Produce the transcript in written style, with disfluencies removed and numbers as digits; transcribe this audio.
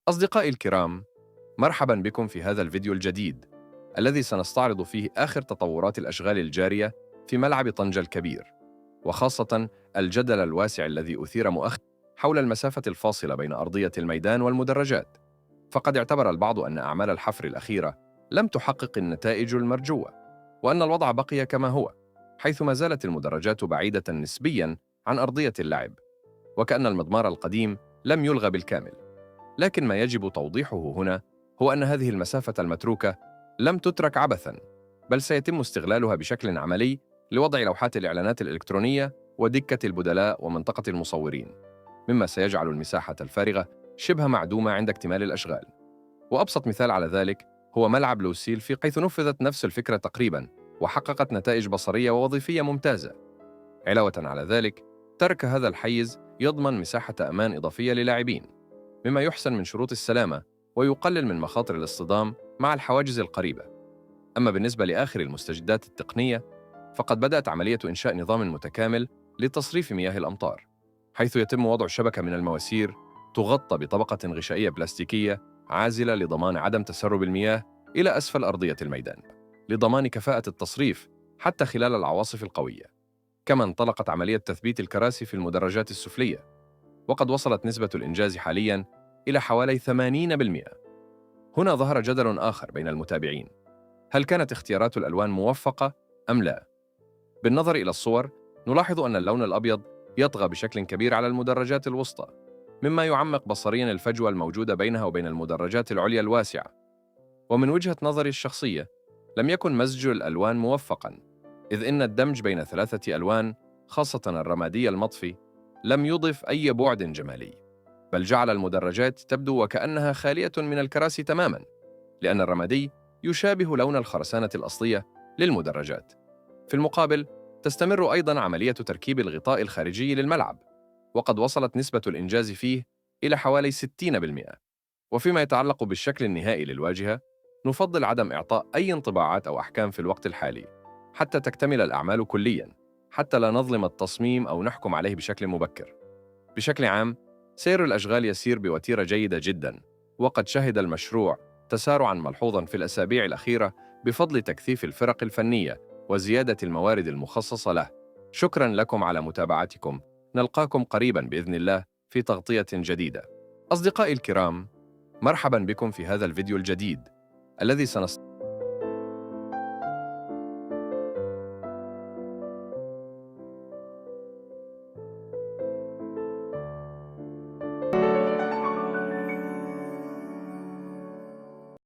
أصدقائي الكرام، مرحبا بكم في هذا الفيديو الجديد الذي سنستعرض فيه آخر تطورات الأشغال الجارية في ملعب طنجة الكبير، وخاصة الجدل الواسع الذي أثير مؤخرا حول المسافة الفاصلة بين أرضية الميدان والمدرجات. فقد اعتبر البعض أن أعمال الحفر الأخيرة لم تحقق النتائج المرجوة، وأن الوضع بقي كما هو، حيث ما زالت المدرجات بعيدة نسبياً عن أرضية اللعب، وكأن المضمار القديم لم يلغى بالكامل. لكن ما يجب توضيحه هنا هو أن هذه المسافة المتروكة لم تترك عبثاً، بل سيتم استغلالها بشكل عملي لوضع لوحات الإعلانات الإلكترونية ودكة البدلاء ومنطقة المصورين، مما سيجعل المساحة الفارغة شبه معدومة عند اكتمال الأشغال. وأبسط مثال على ذلك هو ملعب لوسيل، في حيث نفذت نفس الفكرة تقريباً وحققت نتائج بصرية ووظيفية ممتازة. علاوة على ذلك، ترك هذا الحيز يضمن مساحة أمان إضافية للاعبين، مما يحسن من شروط السلامة ويقلل من مخاطر الاصطدام مع الحواجز القريبة. أما بالنسبة لآخر المستجدات التقنية، فقد بدأت عملية إنشاء نظام متكامل لتصريف مياه الأمطار، حيث يتم وضع شبكة من المواسير تغطى بطبقة غشائية بلاستيكية عازلة لضمان عدم تسرب المياه إلى أسفل أرضية الميدان، لضمان كفاءة التصريف حتى خلال العواصف القوية. كما انطلقت عملية تثبيت الكراسي في المدرجات السفلية، وقد وصلت نسبة الإنجاز حالياً إلى حوالي 80%. هنا ظهر جدل آخر بين المتابعين: هل كانت اختيارات الألوان موفقة أم لا؟ بالنظر إلى الصور، نلاحظ أن اللون الأبيض يطغى بشكل كبير على المدرجات الوسطى، مما يعمق بصرياً الفجوة الموجودة بينها وبين المدرجات العليا الواسعة. ومن وجهة نظري الشخصية، لم يكن مزج الألوان موفقاً، إذ إن الدمج بين ثلاثة ألوان، خاصة الرمادي المطفي، لم يضف أي بعد جمالي، بل جعل المدرجات تبدو وكأنها خالية من الكراسي تماماً، لأن الرمادي يشابه لون الخرسانة الأصلية للمدرجات. في المقابل، تستمر أيضاً عملية تركيب الغطاء الخارجي للملعب، وقد وصلت نسبة الإنجاز فيه إلى حوالي 60%. وفيما يتعلق بالشكل النهائي للواجهة، نفضل عدم إعطاء أي انطباعات أو أحكام في الوقت الحالي حتى تكتمل الأعمال كلياً، حتى لا نظلم التصميم أو نحكم عليه بشكل مبكر. بشكل عام، سير الأشغال يسير بوتيرة جيدة جداً، وقد شهد المشروع تسارعاً ملحوظاً في الأسابيع الأخيرة بفضل تكثيف الفرق الفنية وزيادة الموارد المخصصة له. شكراً لكم على متابعتكم، نلقاكم قريباً بإذن الله في تغطية جديدة. أصدقائي الكرام، مرحباً بكم في هذا الفيديو الجديد الذي